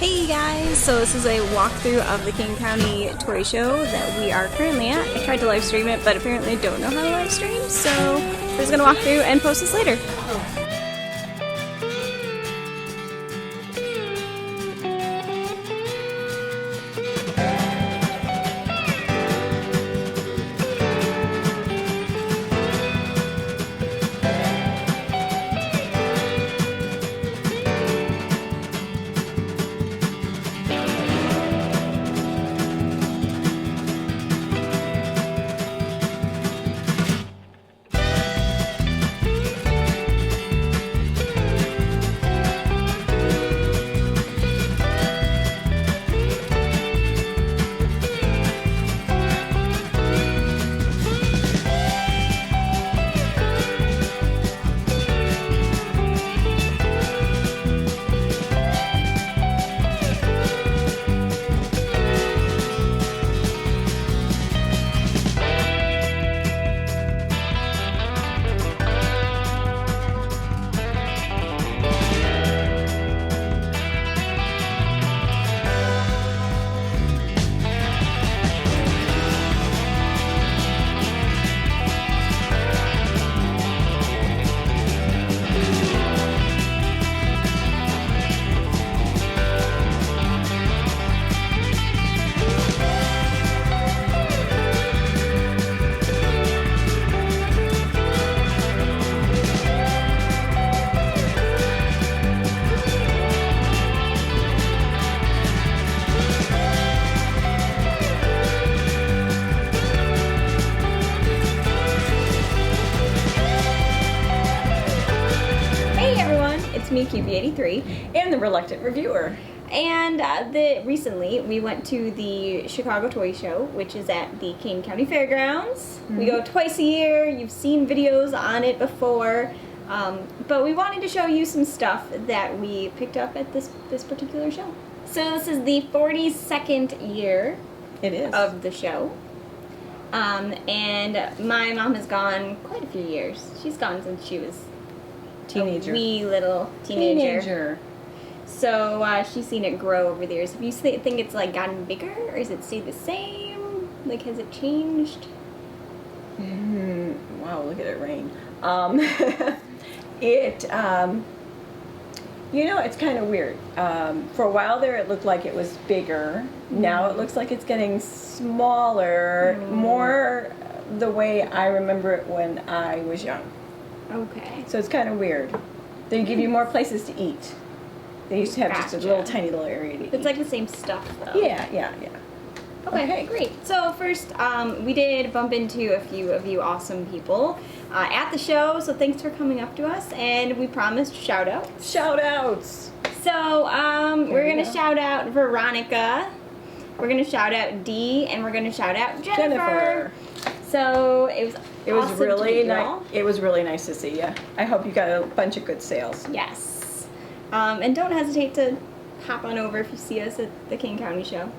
Hey guys, so this is a walkthrough of the Kane County toy show that we are currently at. I tried to live stream it, but apparently I don't know how to live stream, so we're just gonna walk through and post this later. It's me, QB83, and the reluctant reviewer. And recently we went to the Chicago Toy Show, which is at the Kane County Fairgrounds. We go twice a year. You've seen videos on it before, but we wanted to show you some stuff that we picked up at this particular show. So this is the 42nd year of the show. And my mom has gone quite a few years. She's gone since she was a wee little teenager. So she's seen it grow over the years. If you think it's like gotten bigger, or has it stayed the same? Like, has it changed? Wow, look at it rain. It's kind of weird. For a while there, it looked like it was bigger. Now it looks like it's getting smaller, more the way I remember it when I was young. Okay. So it's kind of weird. They give you more places to eat. They used to have just a little tiny little area to eat. It's like the same stuff, though. Yeah. Okay, great. So first, we did bump into a few of you awesome people at the show, so thanks for coming up to us, and we promised shout-outs. Shout-outs! So, we're going to shout out Veronica, we're going to shout out Dee, and we're going to shout out Jennifer. So, it was awesome really nice. It was really nice to see you. I hope you got a bunch of good sales. Yes. And don't hesitate to hop on over if you see us at the Kane County show.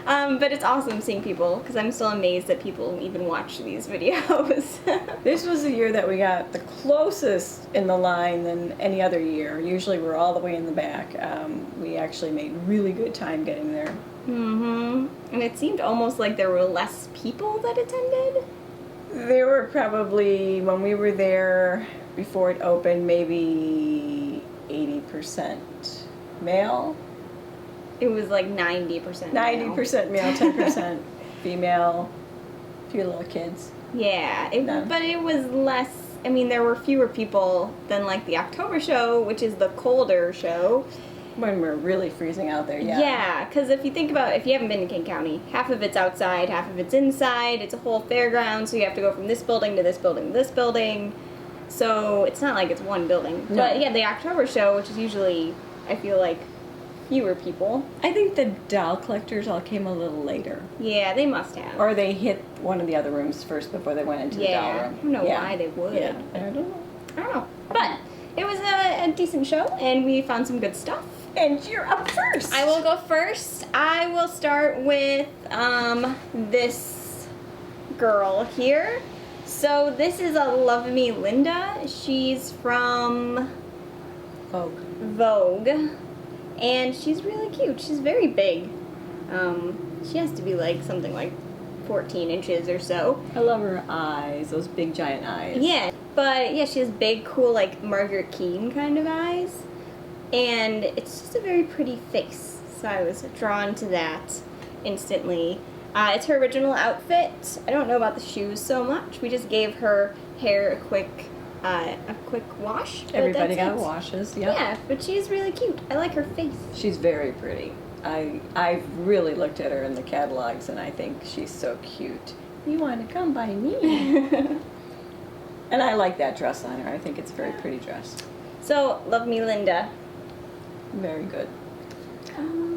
But it's awesome seeing people, because I'm still amazed that people even watch these videos. This was the year that we got the closest in the line than any other year. Usually we're all the way in the back. We actually made really good time getting there. And it seemed almost like there were less people that attended. There were probably, when we were there before it opened, maybe 80% male. It was like 90% male. 90% male, 10% female, a few little kids. Yeah, but it was less, I mean, there were fewer people than like the October show, which is the colder show. When we're really freezing out there, yeah. Yeah, because if you think about, if you haven't been to Kane County, half of it's outside, half of it's inside. It's a whole fairground, so you have to go from this building to this building to this building. So it's not like it's one building. No. But yeah, the October show, which is usually, I feel like, fewer people. I think the doll collectors all came a little later. Yeah, they must have. Or they hit one of the other rooms first before they went into the doll room. I don't know why they would. Yeah, I don't know. But it was a decent show, and we found some good stuff. And you're up first. I will go first. I will start with this girl here. So this is a Love Me Linda. She's from Vogue. Vogue. And she's really cute. She's very big. She has to be like something like 14 inches or so. I love her eyes, those big giant eyes. Yeah, but yeah, she has big, cool, like Margaret Keane kind of eyes. And it's just a very pretty face. So I was drawn to that instantly. It's her original outfit. I don't know about the shoes so much. We just gave her hair a quick wash. Everybody got washes, yeah. Yeah, but she's really cute. I like her face. She's very pretty. I've really looked at her in the catalogs, and I think she's so cute. You want to come by me? And I like that dress on her. I think it's a very pretty dress. So, love me, Linda. Very good.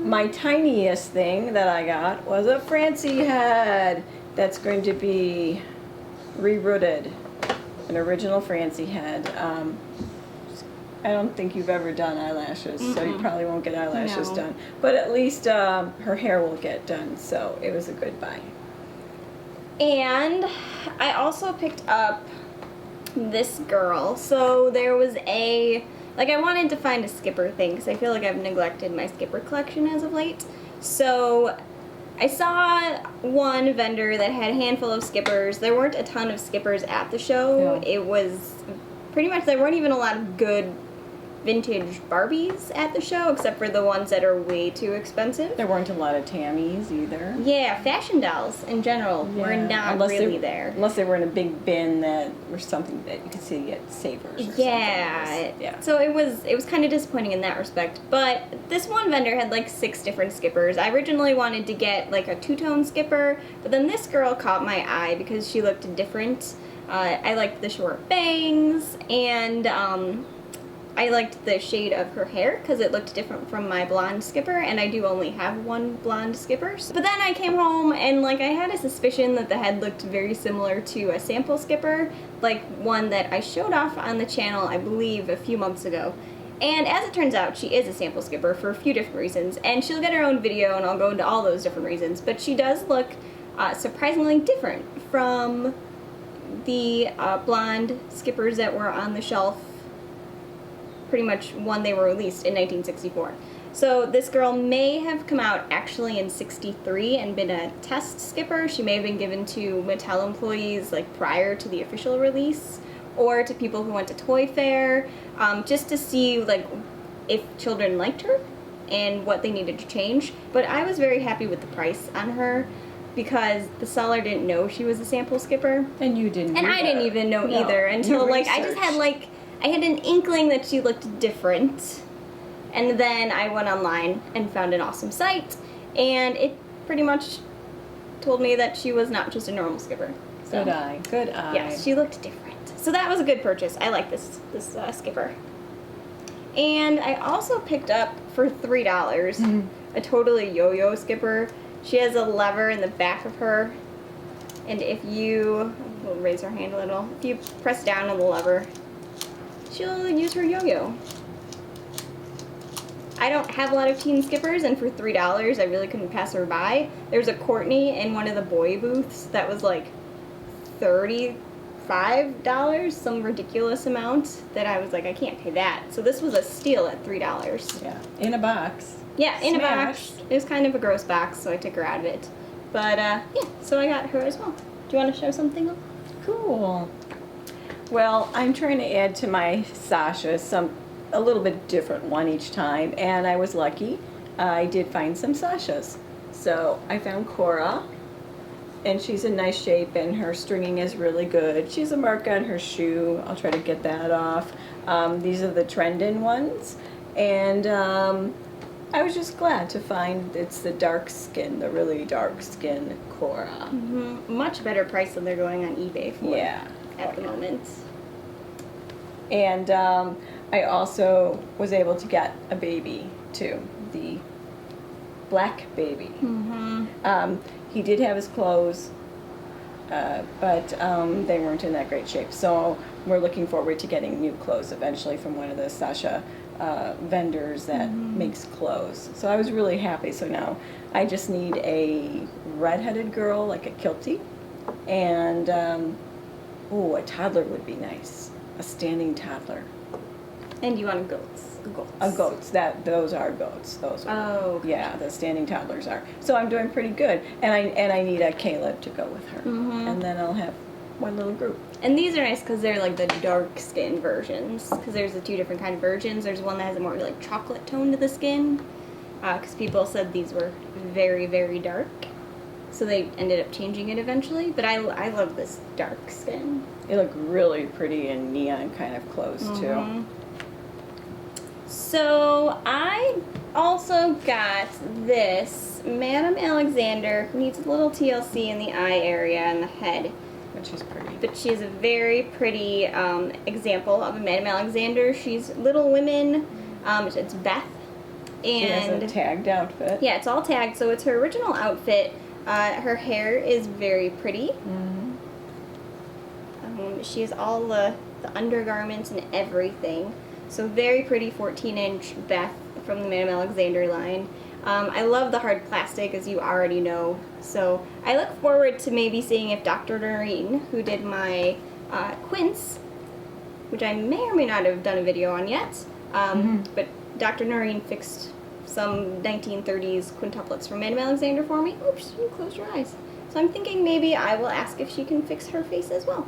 My tiniest thing that I got was a Francie head that's going to be rerooted. An original Francie head. I don't think you've ever done eyelashes, so you probably won't get eyelashes done. But at least her hair will get done, so it was a good buy. And I also picked up this girl. So there was I wanted to find a skipper thing because I feel like I've neglected my skipper collection as of late. So I saw one vendor that had a handful of skippers. There weren't a ton of skippers at the show. No. It was pretty much, there weren't even a lot of good vintage Barbies at the show, except for the ones that are way too expensive. There weren't a lot of Tammies either. Yeah, fashion dolls in general were not really there. Unless they were in a big bin that were something that you could see at Savers or something. Yeah. So it was kind of disappointing in that respect. But this one vendor had like 6 different skippers. I originally wanted to get like a 2-tone skipper, but then this girl caught my eye because she looked different. I liked the short bangs, and I liked the shade of her hair because it looked different from my blonde skipper, and I do only have one blonde skipper. But then I came home and like I had a suspicion that the head looked very similar to a sample skipper, like one that I showed off on the channel, I believe, a few months ago. And as it turns out, she is a sample skipper for a few different reasons, and she'll get her own video and I'll go into all those different reasons, but she does look surprisingly different from the blonde skippers that were on the shelf pretty much when they were released in 1964. So this girl may have come out actually in 63 and been a test skipper. She may have been given to Mattel employees like prior to the official release, or to people who went to Toy Fair, just to see like if children liked her and what they needed to change. But I was very happy with the price on her because the seller didn't know she was a sample skipper. And you didn't And I didn't even know either until like I just had like I had an inkling that she looked different, and then I went online and found an awesome site, and it pretty much told me that she was not just a normal skipper. So, Good eye. yes, she looked different. So that was a good purchase. I like this skipper. And I also picked up for $3 a totally yo-yo skipper. She has a lever in the back of her, and if you, we'll raise her hand a little, if you press down on the lever, she'll use her yo-yo. I don't have a lot of teen skippers, and for $3, I really couldn't pass her by. There's a Courtney in one of the boy booths that was like $35, some ridiculous amount that I was like, I can't pay that. So this was a steal at $3. Yeah, in a box. Yeah, in Smashed. a box. It was kind of a gross box, so I took her out of it. But yeah, so I got her as well. Do you want to show something? Cool. Well, I'm trying to add to my Sasha a little bit different one each time, and I was lucky. I did find some Sashas. So I found Cora, and she's in nice shape, and her stringing is really good. She's a mark on her shoe. I'll try to get that off. These are the trend-in ones, and I was just glad to find it's the dark skin, the really dark skin Cora. Much better price than they're going on eBay for. Yeah. At the moment. And I also was able to get a baby too, the black baby. He did have his clothes, but they weren't in that great shape. So we're looking forward to getting new clothes eventually from one of the Sasha vendors that makes clothes. So I was really happy. So now I just need a redheaded girl, like a kiltie, and a toddler would be nice. A standing toddler. And you want goats. Goats. Goats. Those are goats. Those are. Oh. Okay. Yeah, the standing toddlers are. So I'm doing pretty good, and I need a Caleb to go with her, and then I'll have one little group. And these are nice because they're like the dark skin versions. Because there's the two different kind of versions. There's one that has a more like chocolate tone to the skin. Because people said these were very, very dark. So they ended up changing it eventually. But I love this dark skin. They look really pretty in neon kind of clothes too. So I also got this Madame Alexander, who needs a little TLC in the eye area and the head. But she's pretty. But she is a very pretty example of a Madame Alexander. She's Little Women. It's Beth. And she has a tagged outfit. Yeah, it's all tagged. So it's her original outfit. Her hair is very pretty. She has all the undergarments and everything. So very pretty 14-inch Beth from the Madame Alexander line. I love the hard plastic, as you already know. So I look forward to maybe seeing if Dr. Noreen, who did my quince, which I may or may not have done a video on yet, but Dr. Noreen fixed some 1930s quintuplets from Madame Alexander for me. Oops, you closed your eyes. So I'm thinking maybe I will ask if she can fix her face as well.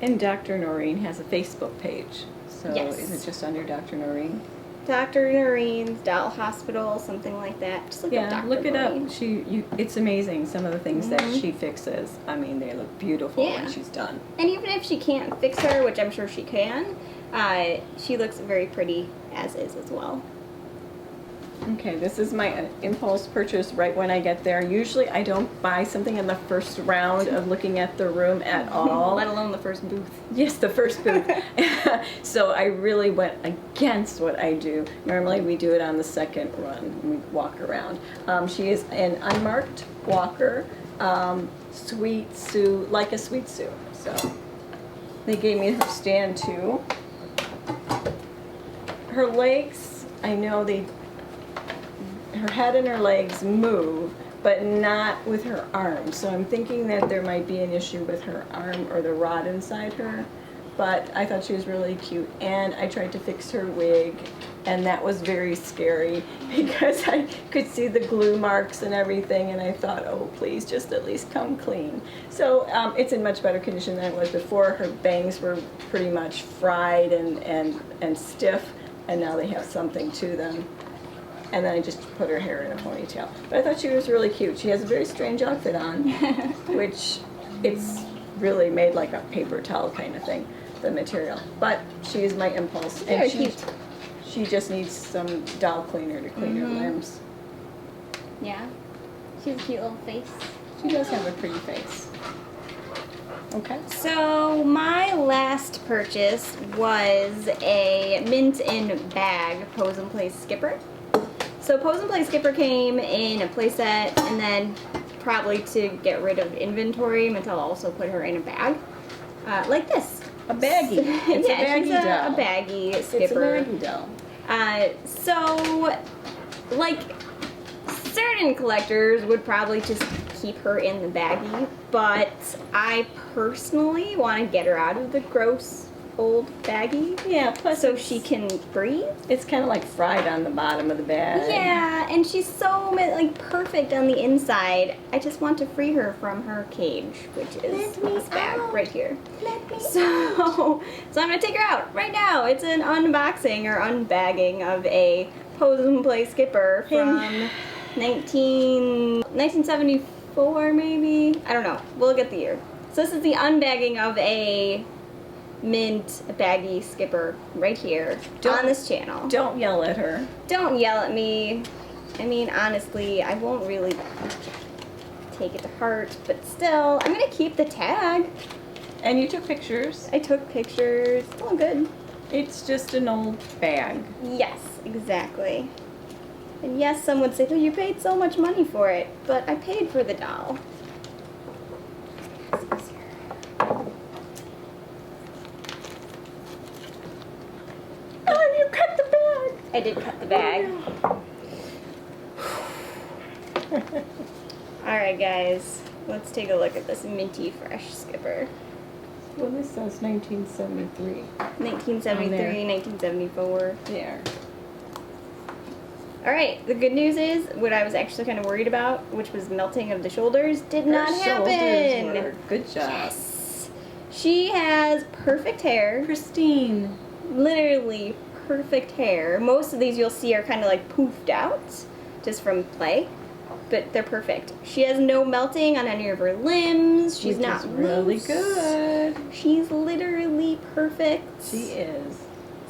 And Dr. Noreen has a Facebook page. So Yes. is it just under Dr. Noreen? Dr. Noreen's Doll Hospital, something like that. Just look up Dr. Look it Noreen. up. It's amazing, some of the things that she fixes. I mean, they look beautiful when she's done. And even if she can't fix her, which I'm sure she can, she looks very pretty as is as well. Okay, this is my impulse purchase right when I get there. Usually I don't buy something in the first round of looking at the room at all. Let alone the first booth. Yes, the first booth. So I really went against what I do. Normally we do it on the second run. We walk around. She is an unmarked walker, Sweet Sue, like a Sweet Sue. So they gave me her stand too. Her legs, I know her head and her legs move, but not with her arms. So I'm thinking that there might be an issue with her arm or the rod inside her. But I thought she was really cute. And I tried to fix her wig, and that was very scary because I could see the glue marks and everything, and I thought, oh, please, just at least come clean. So it's in much better condition than it was before. Her bangs were pretty much fried and stiff, and now they have something to them. And then I just put her hair in a ponytail. But I thought she was really cute. She has a very strange outfit on, which it's really made like a paper towel kind of thing, the material. But she is my impulse. And she just needs some doll cleaner to clean her limbs. Yeah. She has a cute little face. She does have a pretty face. Okay. So my last purchase was a mint in bag pose and play skipper. So Pose and Play Skipper came in a playset, and then probably to get rid of inventory, Mattel also put her in a bag, like this. A baggie. It's yeah, a baggie doll. A baggie skipper. It's a baggie doll. So, like, certain collectors would probably just keep her in the baggie, but I personally want to get her out of the gross old baggie. Yeah, plus so she can breathe. It's kind of like fried on the bottom of the bag. Yeah, and she's so like perfect on the inside. I just want to free her from her cage, which is this bag right here. So I'm gonna take her out right now. It's an unboxing or unbagging of a Pose and Play Skipper from 1974 maybe. I don't know. We'll get the year. So this is the unbagging of a mint baggy skipper right here on this channel. Don't yell at her. Don't yell at me. I mean, honestly, I won't really take it to heart, but still, I'm gonna keep the tag. And you took pictures. I took pictures. Oh, good. It's just an old bag. Yes, exactly. And yes, some would say, oh, you paid so much money for it, but I paid for the doll. I did cut the bag. Alright guys, let's take a look at this minty fresh skipper. Well, this says 1973. 1973, 1974. There. All right, the good news is what I was actually kind of worried about, which was melting of the shoulders, did not happen. Shoulders were good job. Yes. She has perfect hair. Pristine. Literally perfect hair. Most of these you'll see are kind of like poofed out just from play, but they're perfect. She has no melting on any of her limbs. She's Which not is really loose. good. She's literally perfect. She is.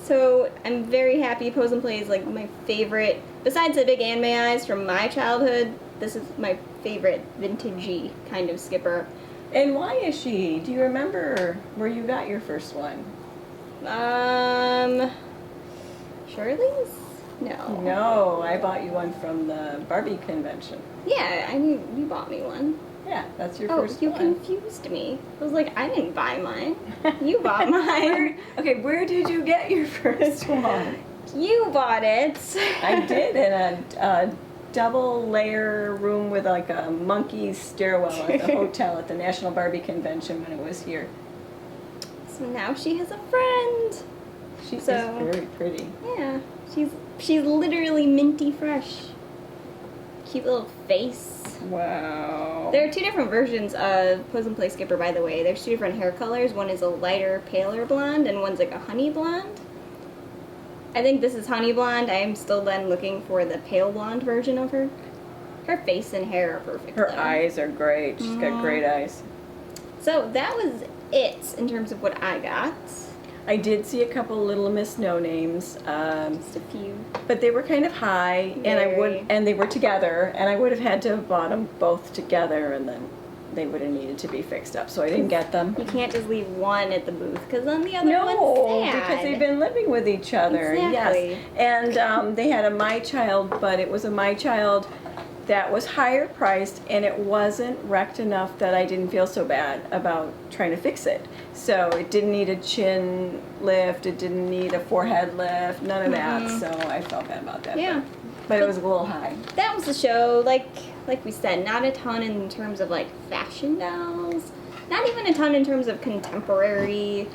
So I'm very happy. Pose and Play is like my favorite. Besides the big anime eyes from my childhood, this is my favorite vintagey kind of skipper. And why is she? Do you remember where you got your first one? Shirley's? No. No, I bought you one from the Barbie convention. Yeah, I knew you bought me one. Yeah, that's your Oh, first you one. confused me. I was like, I didn't buy mine. You bought mine. Where did you get your first one? You bought it. I did in a double layer room with like a monkey stairwell at the hotel at the National Barbie Convention when it was here. So now she has a friend. She is So- very pretty. Yeah, she's literally minty fresh. Cute little face. Wow. There are two different versions of Pose and Play Skipper, by the way. There's two different hair colors. One is a lighter, paler blonde, and one's like a honey blonde. I think this is honey blonde. I am still then looking for the pale blonde version of her. Her face and hair are perfect. Her though. eyes are great. She's got great eyes. So that was it in terms of what I got. I did see a couple Little Miss No Names. Just a few. But they were kind of high, Very. and they were together, and I would have had to have bought them both together, and then they would have needed to be fixed up, so I didn't get them. You can't just leave one at the booth because then the other No, one's sad. because they've been living with each other. Exactly. Yes, and they had a My Child, but it was a My Child that was higher priced, and it wasn't wrecked enough that I didn't feel so bad about trying to fix it. So it didn't need a chin lift, it didn't need a forehead lift, none of that. So I felt bad about that. Yeah. But it was a little high. That was the show. Like we said, not a ton in terms of like fashion dolls. Not even a ton in terms of contemporary.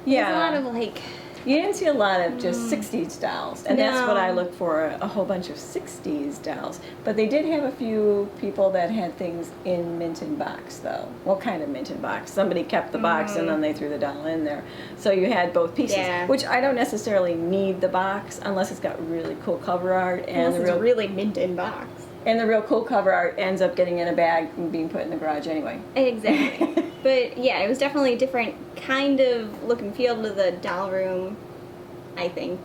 Yeah. There's a lot of like. You didn't see a lot of just 60s dolls, and that's what No. I look for, a whole bunch of 60s dolls. But they did have a few people that had things in mint in box, though. What kind of mint in box? Somebody kept the box, and then they threw the doll in there. So you had both pieces, Yeah. which I don't necessarily need the box unless it's got really cool cover art, and Unless it's really mint in box. and the real cool cover art ends up getting in a bag and being put in the garage anyway. Exactly. But yeah, it was definitely a different kind of look and feel to the doll room, I think.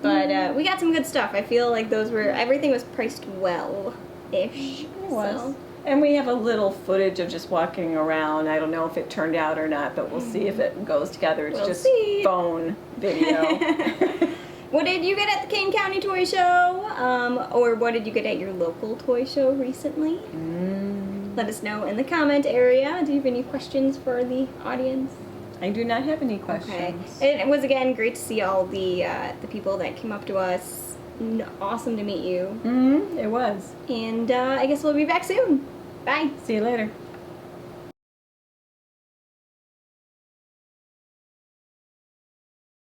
But we got some good stuff. I feel like everything was priced well-ish. It was. So. And we have a little footage of just walking around. I don't know if it turned out or not, but we'll see if it goes together. It's We'll just see. phone video. What did you get at the Kane County Toy Show? Or what did you get at your local toy show recently? Let us know in the comment area. Do you have any questions for the audience? I do not have any Okay. questions. It was, again, great to see all the people that came up to us. Awesome to meet you. It was. And I guess we'll be back soon. Bye. See you later.